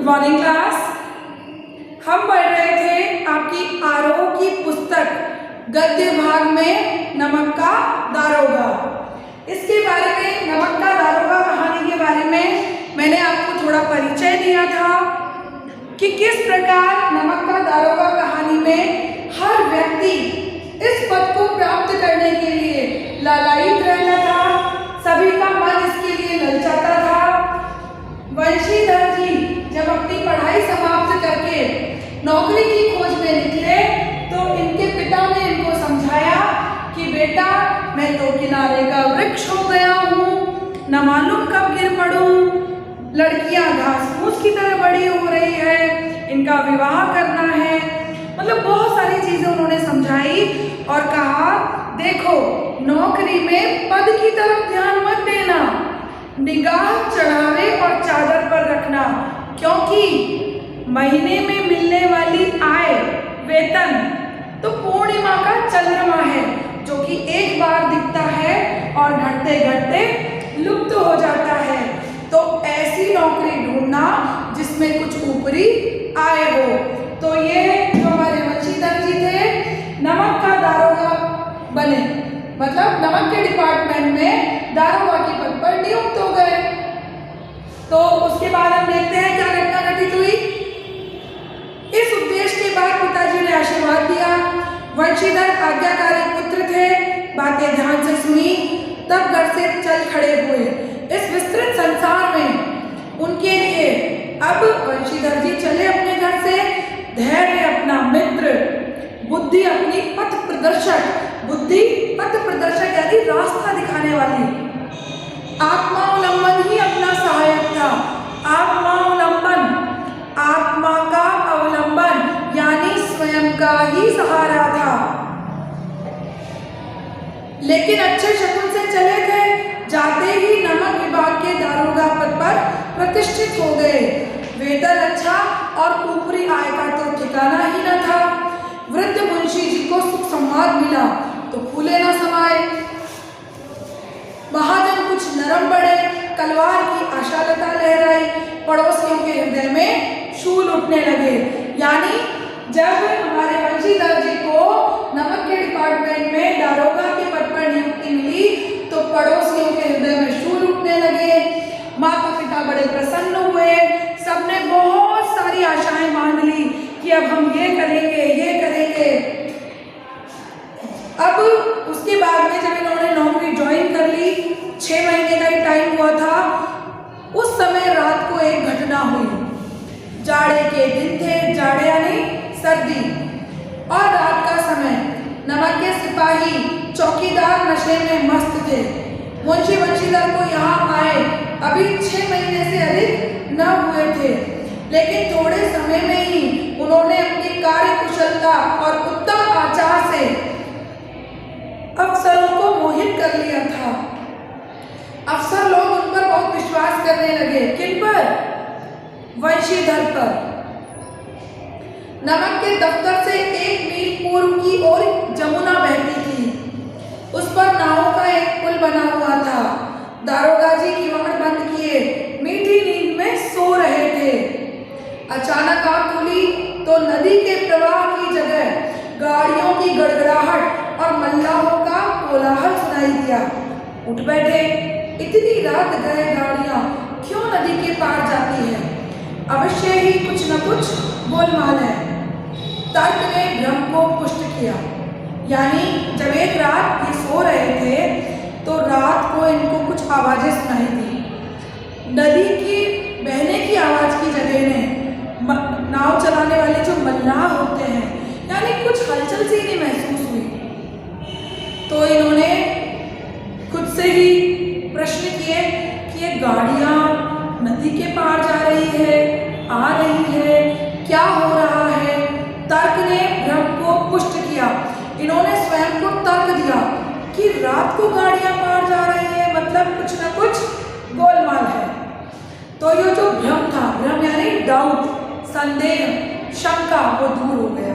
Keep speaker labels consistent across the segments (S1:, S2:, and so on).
S1: Morning class. हम पढ़ रहे थे आपकी आरोह की पुस्तक गद्य भाग में नमक का दारोगा। इसके बारे में, नमक का दारोगा कहानी के बारे में मैंने आपको थोड़ा परिचय दिया था कि किस प्रकार नमक का दारोगा कहानी में हर व्यक्ति इस पद को प्राप्त करने के लिए लालायित रहता था, सभी का मन इसके लिए ललचाता था। वंशीधर जी जब अपनी पढ़ाई समाप्त करके नौकरी की खोज में निकले तो इनके पिता ने इनको समझाया कि बेटा, मैं तो किनारे का वृक्ष हो गया हूँ, न मालूम कब गिर पड़ूं। लड़कियां घास फूस की तरह बड़ी हो रही है, इनका विवाह करना है। मतलब बहुत सारी चीजें उन्होंने समझाई और कहा, देखो, नौकरी में पद की तरफ ध्यान मत देना, निगाह चढ़ावे और चादर पर रखना, क्योंकि महीने में मिलने वाली आय, वेतन तो पूर्णिमा का चंद्रमा है, जो कि एक बार दिखता है और घटते घटते लुप्त हो जाता है। तो ऐसी नौकरी ढूंढना जिसमें कुछ ऊपरी आय हो। तो ये जो हमारे वंशीधर जी थे, नमक का दारोगा बने, मतलब नमक के डिपार्टमेंट में दारोगा के पद पर नियुक्त हो गए। तो उसके बाद हम देखते हैं क्या घटना घटित हुई। इस उद्देश्य के बाद पिताजी ने आशीर्वाद दिया। वंशीधर आज्ञाकारी पुत्र थे, बातें ध्यान से सुनी, तब घर से चल खड़े हुए। इस विस्तृत संसार में उनके लिए अब वंशीधर जी चले अपने घर से। धैर्य अपना मित्र, बुद्धि अपनी पथ प्रदर्शक, बुद्धि पथ प्रदर्शक यानी रास्ता दिखाने वाली, आत्मावलंबन ही अपना सहायक था। आत्मावलंबन, आत्मा का अवलंबन यानी स्वयं का ही सहारा था। लेकिन अच्छे शकुन से चले गए, जाते ही नमक विभाग के दारोगा पद पर प्रतिष्ठित हो गए। वेतन अच्छा और ऊपरी आय का तो ठिकाना ही न था। वृद्ध मुंशी जी को सुख संवाद मिला तो फूले न समाये। महाजन कुछ नरम पड़े, तलवार की आशालता लहराई, पड़ोसियों के हृदय में शूल उठने लगे। यानी जब हमारे वंशीधर जी को नमक के डिपार्टमेंट में दारोगा के पद पर नियुक्ति मिली तो पड़ोसियों के हृदय में शूल उठने लगे। माता पिता बड़े प्रसन्न हुए, सबने बहुत सारी आशाएं मान ली कि अब हम ये करेंगे, ये करेंगे। अब उसके बाद में जब इन्होंने नौकरी ज्वाइन कर ली, 6 महीने का ही टाइम हुआ था, उस समय रात को एक घटना हुई। जाड़े के दिन थे, जाड़े यानी सर्दी, और रात का समय। नमक के सिपाही चौकीदार नशे में मस्त थे। मुंशी वंशीधर को यहाँ आए अभी 6 महीने से अधिक न हुए थे, लेकिन थोड़े समय में ही उन्होंने अपनी कार्य कुशलता और उत्तम आचार से अफसरों को मोहित कर लिया था। अफसर लोग उन पर बहुत विश्वास करने लगे। किन पर? वंशीधर पर। नमक के दफ्तर से 1 मील पूर्व की ओर जमुना बहती थी। उस पर नावों का एक पुल बना हुआ था। दारोगा जी किवाड़ बंद किए मीठी नींद में सो रहे थे। अचानक आंख खुली तो नदी के प्रवाह की जगह गाड़ियों की गड़गड़ाहट और मल्लाहों का कोलाहल सुनाई दिया। उठ बैठे। इतनी रात गए गाड़ियां क्यों नदी के पार जाती है? अवश्य ही कुछ न कुछ गोलमाल है। तर्क ने भ्रम को पुष्ट किया। यानी जब एक रात ये सो रहे थे तो रात को इनको कुछ आवाजें सुनाई दी। नदी की बहने की आवाज की जगह ने नाव चलाने वाले जो मल्लाह होते हैं, यानी कुछ हलचल सी नहीं महसूस हुई। तो इन्होंने खुद से ही प्रश्न किए कि ये गाड़ियां नदी के पार जा रही है, आ रही है, क्या हो रहा है? तर्क ने भ्रम को पुष्ट किया। इन्होंने स्वयं को तर्क दिया कि रात को गाड़ियां पार जा रही है, मतलब कुछ न कुछ गोलमाल है। तो ये जो भ्रम था, भ्रम यानी डाउट, संदेह, शंका, वो दूर हो गया।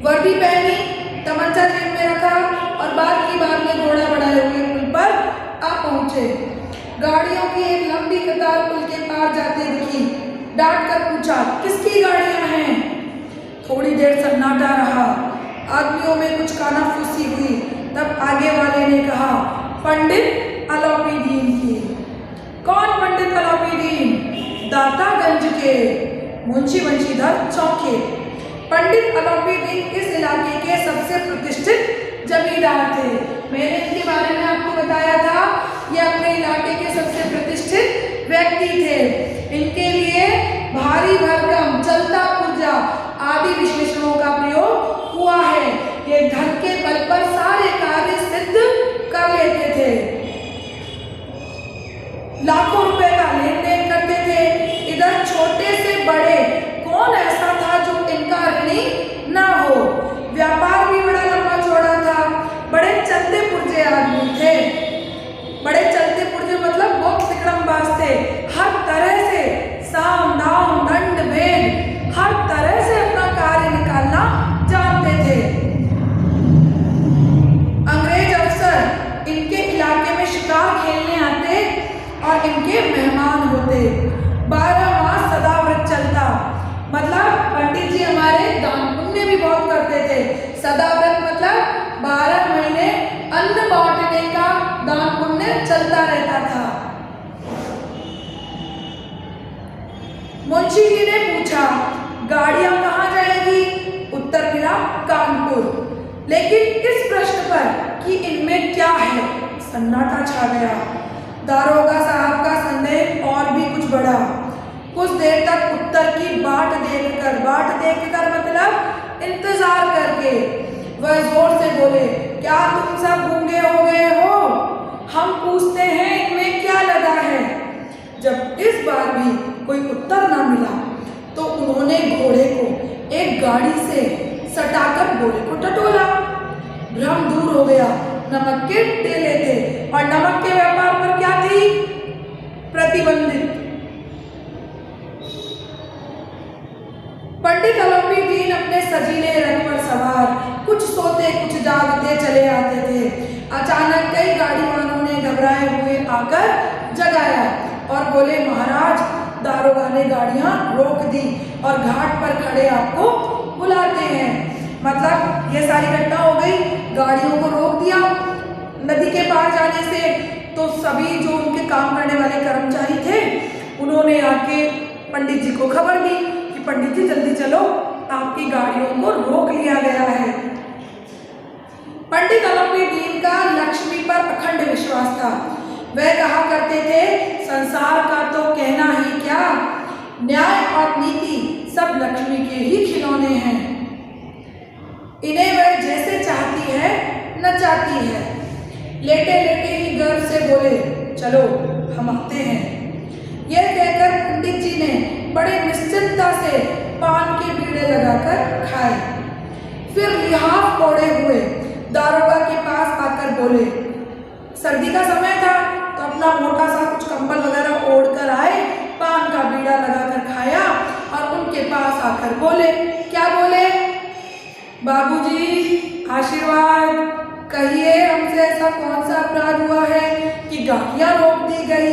S1: वर्दी पहनी, तमंचा जेब में रखा और बात की बात में घोड़ा बढ़ाए हुए पुल पर आ पहुंचे। गाड़ियों की एक लंबी कतार पुल के पार जाते दिखी। डांट कर पूछा, किसकी गाड़ियां हैं? थोड़ी देर सन्नाटा रहा, आदमियों में कुछ कानाफूसी हुई। तब आगे वाले ने कहा, पंडित अलौपीदीन की। कौन पंडित अलौपीदीन? दातागंज के मुंशी बंशीधर चौके। पंडित अलौपीदीन इस इलाके के सबसे प्रतिष्ठित जमींदार थे। मैंने इनके बारे में आपको बताया था, ये अपने इलाके के सबसे प्रतिष्ठित व्यक्ति थे। इनके लिए भारी भरकम, चलता पुर्जा आदि विशेषणों का प्रयोग हुआ है। ये धन के बल पर सारे कार्य सिद्ध कर लेते थे, लाखों रुपए का लेन देन करते थे। इधर छोटे से बड़े कौन ऐसा था जो इनका ऋणी ना हो। व्यापार भी बड़ा लंबा चौड़ा था। बड़े चलते पुर्जे आदमी थे। बड़े चलते पुर्जे मतलब बहुत तिकड़मबाज थे। हर तरह से साम दाम दंड भेद हर तरह से अपना कार्य निकालना जानते थे। अंग्रेज अफसर इनके इलाके में शिकार खेलने आते और इनके मेहमान होते। 12 मास सदाव्रत चलता, मतलब पंडित जी हमारे दान पुण्य भी बहुत करते थे। सदाव्रत मतलब 12 महीने अन्न बांटने का दान पुण्य चलता रहता था। मुंशी जी ने पूछा, गाड़ियां कहाँ जाएगी? उत्तर मिला, कानपुर। लेकिन इस प्रश्न पर कि इनमें क्या है, सन्नाटा छा गया। दारोगा साहब का संदेह और भी कुछ बढ़ा। कुछ देर तक उत्तर की बाट देखकर मतलब इंतजार करके वह जोर से बोले, क्या तुम सब गूंगे हो गए हो? हम पूछते हैं इनमें क्या लगा है। जब इस बार भी कोई उत्तर ना मिला तो उन्होंने घोड़े को एक गाड़ी से सटाकर घोड़े को टटोला। भ्रम दूर हो गया। नमक के टेले थे और नमक के व्यापार पर क्या थी? प्रतिबंधित। पंडित अलौपीदीन अपने सजीले रथ पर सवार कुछ सोते कुछ जागते चले आते थे। अचानक कई गाड़ी वालों ने घबराए हुए आकर जगाया और बोले, महाराज, दारोगा ने गाड़ियां रोक दी और घाट पर खड़े आपको बुलाते हैं। मतलब ये सारी घटना हो गई, गाड़ियों को रोक दिया नदी के पार जाने से। तो सभी जो उनके काम करने वाले कर्मचारी थे उन्होंने आके पंडित जी को खबर दी कि पंडित जी जल्दी चलो, आपकी गाड़ियों को रोक लिया गया है। पंडित अलौपीदीन का लक्ष्मी पर अखंड विश्वास था। वह कहा करते थे, संसार का तो कहना ही क्या, न्याय और नीति सब लक्ष्मी के ही खिलौने हैं। इन्हें वह जैसे चाहती है नचाती है। लेटे लेटे ही गर्व से बोले, चलो हम आते हैं। यह कहकर पंडित जी ने बड़े निश्चिंतता से पान के बीड़े लगाकर खाए। फिर लिहाफ ओढ़े हुए दारोगा के पास आकर बोले, सर्दी का समय था तो अपना मोटा सा कुछ कंबल वगैरह ओढ़ कर आए, पान का बीड़ा लगाकर खाया और उनके पास आकर बोले, क्या बोले? बाबूजी आशीर्वाद, कहिए हमसे ऐसा कौन सा अपराध हुआ है कि गाड़ियां रोक दी गई?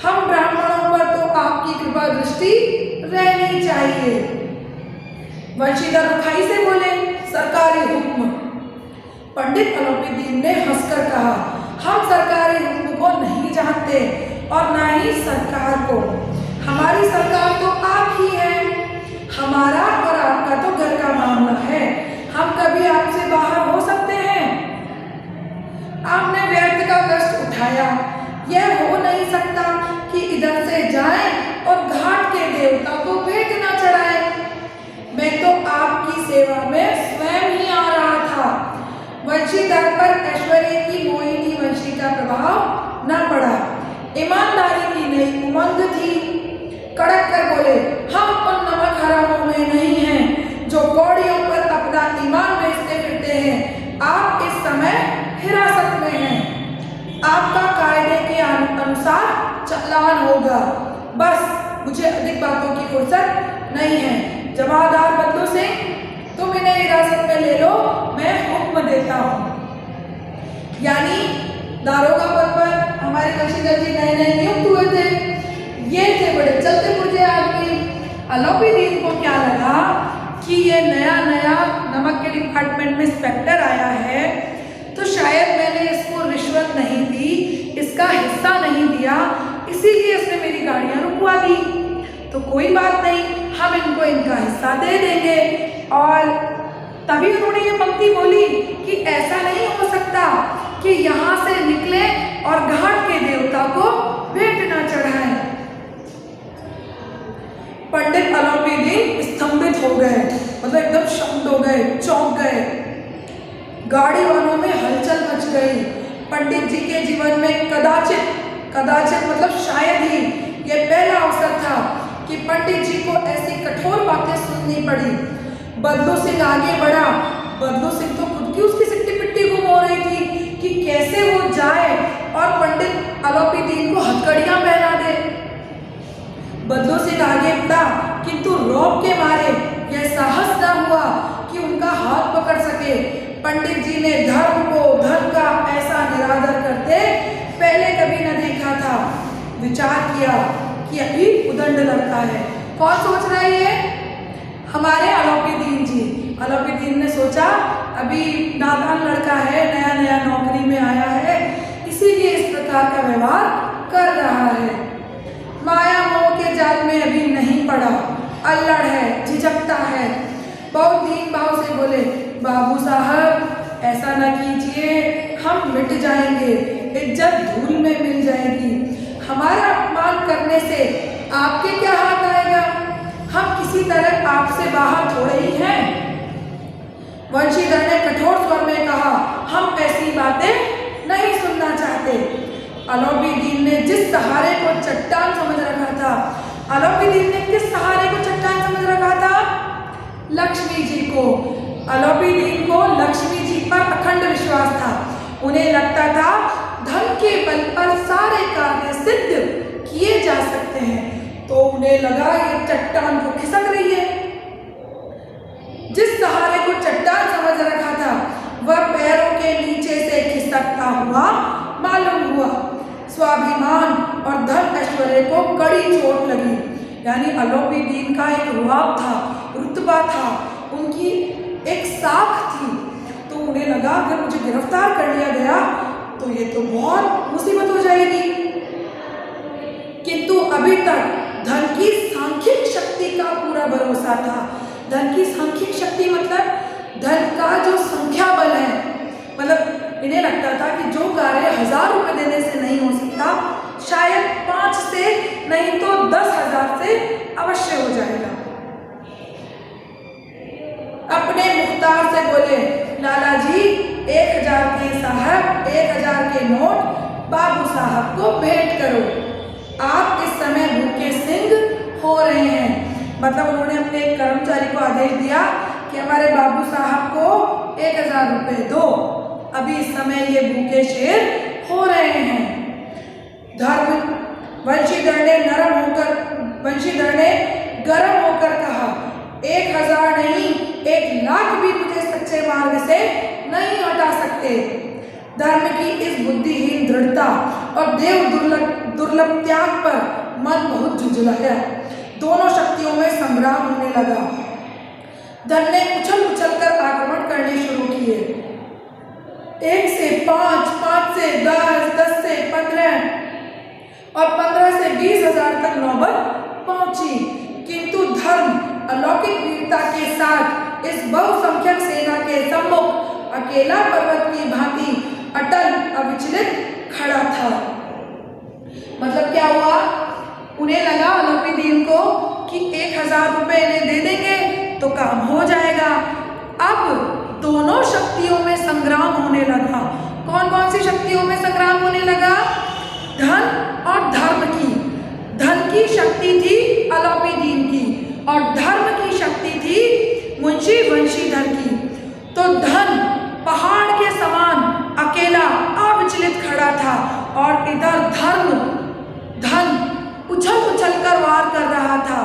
S1: हम ब्राह्मणों पर तो आपकी कृपा दृष्टि रहनी चाहिए। वंशीधर रुखाई से बोले, सरकारी हुक्म। पंडित अलौपीदीन ने हंसकर कहा, हम सरकारी हुक्म को नहीं जानते और ना ही सरकार को। हमारी सरकार तो आप ही है। हमारा और आपका तो घर का मामला है। हम कभी आपसे बाहर हो सकते हैं? आपने व्यर्थ का कष्ट उठाया। यह हो नहीं सकता कि इधर से जाएं और घाट के देवता को भेंट न चढ़ाएं। मैं तो आपकी सेवा में स्वयं ही आ रहा था। वंशीधर पर ऐश्वर्य की मोहिनी वंशी का प्रभाव न पड़ा। ईमानदारी की नई उमंग थी। कड़क कर बोले, हम उन नमक हरामों में नहीं हैं जो कौड़ियों पर अपना ईमान बेचते फिरते हैं। आप इस समय हिरासत में हैं। आपका कायदे के अनुसार चालान होगा। बस मुझे अधिक बातों की फुर्सत नहीं है। जमादार बंधु सिंह, तुम इन्हें हिरासत में ले लो, मैं हुक्म देता हूँ। यानी दारोगा पद पर हमारे बंशीधर जी नए नए नियुक्त हुए थे। ये थे बड़े चलते पुर्जे आदमी, अलोपीदीन को क्या लगा कि ये नया नया नमक के डिपार्टमेंट में इंस्पेक्टर आया है, तो शायद मैंने इसको रिश्वत नहीं दी, इसका हिस्सा नहीं दिया, इसीलिए इसने मेरी गाड़ियाँ रुकवा दी। तो कोई बात नहीं, हम इनको इनका हिस्सा दे देंगे। और तभी उन्होंने ये पंक्ति बोली कि ऐसा नहीं हो सकता कि यहाँ से निकले और घाट के देवता को भेंट न चढ़ाएं। पंडित अलोपीदीन स्तंभित हो गए, मतलब एकदम शांत हो गए, चौंक गए। गाड़ी वालों में हलचल मच गई। पंडित जी के जीवन में कदाचित मतलब शायद ही ये पहला अवसर था कि पंडित जी को ऐसी कठोर बातें सुननी पड़ी। बदलू सिंह आगे बढ़ा। बदलू सिंह तो खुद की उसकी सिट्टी पिट्टी गुम हो रही थी कि कैसे वो जाए और पंडित अलोपीदीन को हथकड़ियां पहना दे। बदलू सिंह आगे बढ़ा, किंतु रौब के मारे यह साहस न हुआ कि उनका हाथ पकड़ सके। पंडित जी ने धर्म का ऐसा निरादर करते पहले कभी न देखा था। विचार किया कि अभी उदंड लड़का है। कौन सोच रहा है ये? हमारे अलोपीदीन जी। अलोपीदीन ने सोचा अभी नादान लड़का है, नया नया नौकरी में आया है, इसीलिए इस प्रकार का व्यवहार कर रहा है। माया मोह के जाल में अभी नहीं पड़ा, अल्लड़ है, झिझकता है। बहुत दीन भाव से बोले, बाबू साहब ऐसा न कीजिए, हम मिट जाएंगे, इज्जत धूल में मिल जाएगी। हमारा अपमान करने से आपके क्या हाथ आएगा? हम किसी तरह आपसे बाहर थोड़े ही हैं। वंशीधर ने कठोर स्वर में कहा, हम ऐसी बातें नहीं सुनना चाहते। अलोपीदीन ने जिस सहारे को चट्टान समझ रखा था, अलोपीदीन ने किस सहारे को चट्टान समझ रखा था? लक्ष्मी जी को। अलोपीदीन को लक्ष्मी जी पर अखंड विश्वास था। उन्हें लगता था धन के बल पर सारे कार्य सिद्ध किए जा सकते हैं, तो उन्हें लगा ये चट्टान को खिसक रही है। जिस सहारे को चट्टान समझ रखा था वह पैरों के नीचे से खिसकता हुआ मालूम हुआ। स्वाभिमान और धन ऐश्वर्य को कड़ी चोट लगी। यानी अलोपीदीन का एक रुआब था, रुतबा था, उनकी एक साख थी। तो उन्हें लगा अगर मुझे गिरफ्तार कर लिया गया तो ये तो बहुत मुसीबत हो जाएगी। किंतु अभी तक धन की सांख्यिक शक्ति का पूरा भरोसा था। धन की सांख्यिक शक्ति मतलब धन का जो संख्या बल है, मतलब इन्हें लगता था कि जो कार्य 1000 रुपये देने से नहीं हो सकता, शायद 5 से नहीं तो 10,000 से अवश्य हो जाएगा। अपने मुख्तार से बोले, लाला जी 1000 के साहब, 1000 के नोट बाबू साहब को भेंट करो। आप इस समय भूखे सिंह हो रहे हैं। मतलब उन्होंने अपने एक कर्मचारी को आदेश दिया कि हमारे बाबू साहब को 1000 रुपये दो, अभी इस समय ये भूखे शेर हो रहे हैं। वंशीधर ने गर्म होकर कहा, 1000 नहीं 1,00,000 भी मुझे सच्चे मार्ग से नहीं हटा सकते। धर्म की इस बुद्धिहीन दृढ़ता और देव दुर्लभ त्याग पर मन बहुत झुंझलाया। दोनों शक्तियों में संग्राम होने लगा। धन ने उछल कर आक्रमण करने शुरू किए। 1 से 5, 5 से 10, 10 से 15 और 15 से 20,000 तक नौबत पहुंची। किंतु धर्म अलौकिक वीरता के साथ इस बहुसंख्यक सेना के सम्मुख अकेला पर्वत की भांति अटल अविचलित खड़ा था। मतलब क्या हुआ? उन्हें लगा अलोपीदीन को कि 1000 रुपये इन्हें दे देंगे तो काम हो जाएगा। अब दोनों शक्तियों में संग्राम होने लगा। कौन कौन सी शक्तियों में संग्राम होने लगा? धन और धर्म की। धन की शक्ति थी अलोपीदीन की और धर्म की शक्ति थी मुंशी वंशीधर की। तो धन पहाड़ के समान अकेला अविचलित खड़ा था और इधर धन उछल कर वार कर रहा था।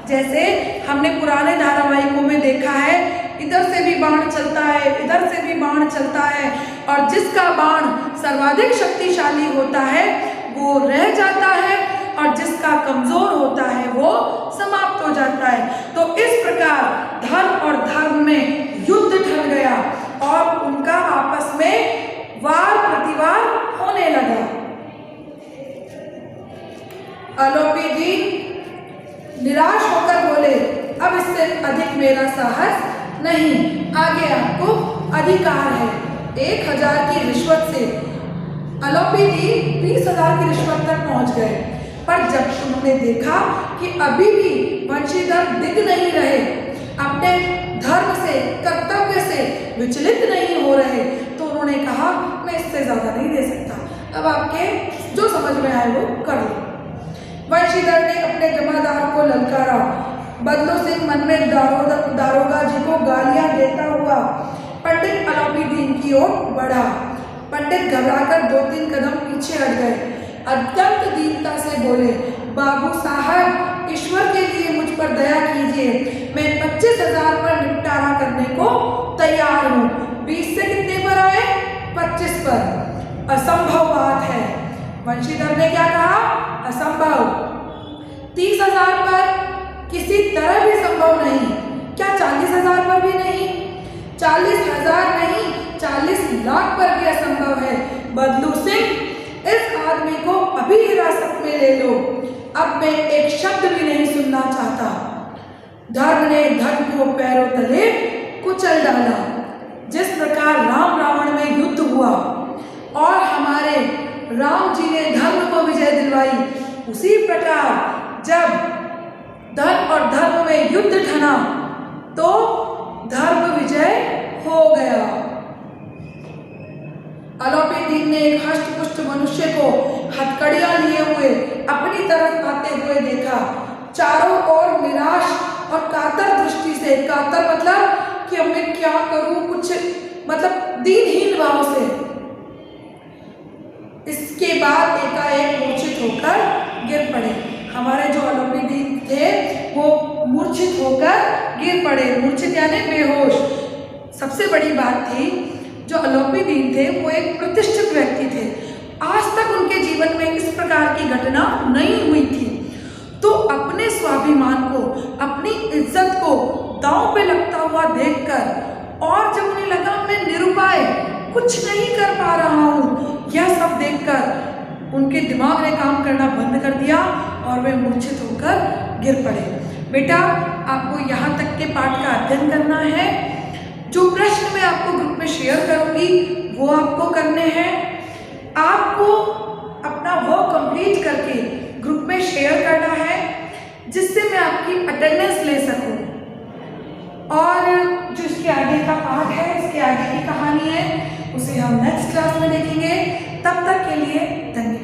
S1: जैसे हमने पुराने धारावाहिकों में देखा है, इधर से भी बाण चलता है, इधर से भी बाण चलता है, और जिसका बाण सर्वाधिक शक्तिशाली होता है वो रह जाता है और जिसका कमजोर होता है वो समाप्त हो जाता है। निराश होकर बोले, अब इससे अधिक मेरा साहस नहीं, आगे आपको अधिकार है। 1000 की रिश्वत से अलोपीदीन 20,000 की रिश्वत तक पहुंच गए। पर जब उन्होंने देखा कि अभी भी वंशीधर दिख नहीं रहे, अपने धर्म से, कर्तव्य से विचलित नहीं हो रहे, तो उन्होंने कहा मैं इससे ज्यादा नहीं दे सकता, अब आपके जो समझ में आए वो कर लो। वंशीधर ने अपने जमादार को ललकारा। बदलू सिंह मन में दारोगा जी को गालियां देता हुआ पंडित अलोपीदीन की ओर बढ़ा। पंडित घबराकर 2-3 कदम पीछे हट गए। अत्यंत दीनता से बोले, बाबू साहब, ईश्वर के लिए मुझ पर दया कीजिए, मैं 25,000 पर निपटारा करने को तैयार हूँ। 20 से कितने पर आए? 25 पर। असंभव बात है। वंशीधर ने क्या कहा? असंभव। 30,000 पर किसी तरह भी संभव नहीं। क्या 40,000 पर भी नहीं? 40,000 नहीं, 40 लाख पर भी असंभव है। बदलू सिंह, इस आदमी को अभी हिरासत में ले लो, अब मैं एक शब्द भी नहीं सुनना चाहता। धर्म ने धर्म को पैरों तले कुचल डाला। जिस प्रकार राम रावण में युद्ध हुआ और हमारे राम जी ने धर्म को विजय दिलवाई, उसी प्रकार जब धर्म और धर्म में युद्ध ठना तो धर्म विजय हो गया। अलोपीदीन ने एक हष्ट-पुष्ट मनुष्य को हथकड़ियां लिए हुए अपनी तरफ आते हुए देखा। चारों ओर निराश और कातर दृष्टि से, कातर मतलब कि अब मैं क्या करूं, कुछ मतलब दीनहीन भाव से। इसके बाद एकाएक मूर्छित होकर गिर पड़े। हमारे जो अलोपीदीन थे वो मूर्छित होकर गिर पड़े। मूर्छित यानी बेहोश। सबसे बड़ी बात थी, जो अलोपीदीन थे वो एक प्रतिष्ठित व्यक्ति थे। आज तक उनके जीवन में इस प्रकार की घटना नहीं हुई थी। तो अपने स्वाभिमान को, अपनी इज्जत को दांव पे लगता हुआ देखकर और जब उन्हें लगा मैं निरुपाय, कुछ नहीं कर पा रहा हूँ, यह सब देखकर उनके दिमाग ने काम करना बंद कर दिया और वे मूर्छित होकर गिर पड़े। बेटा, आपको यहाँ तक के पाठ का अध्ययन करना है। जो प्रश्न मैं आपको ग्रुप में शेयर करूँगी वो आपको करने हैं। आपको अपना वर्क कंप्लीट करके ग्रुप में शेयर करना है, जिससे मैं आपकी अटेंडेंस ले सकूं। और जो इसके आगे का पाठ है, इसके आगे की कहानी है, उसे हम नेक्स्ट क्लास में देखेंगे। तब तक के लिए धन्यवाद।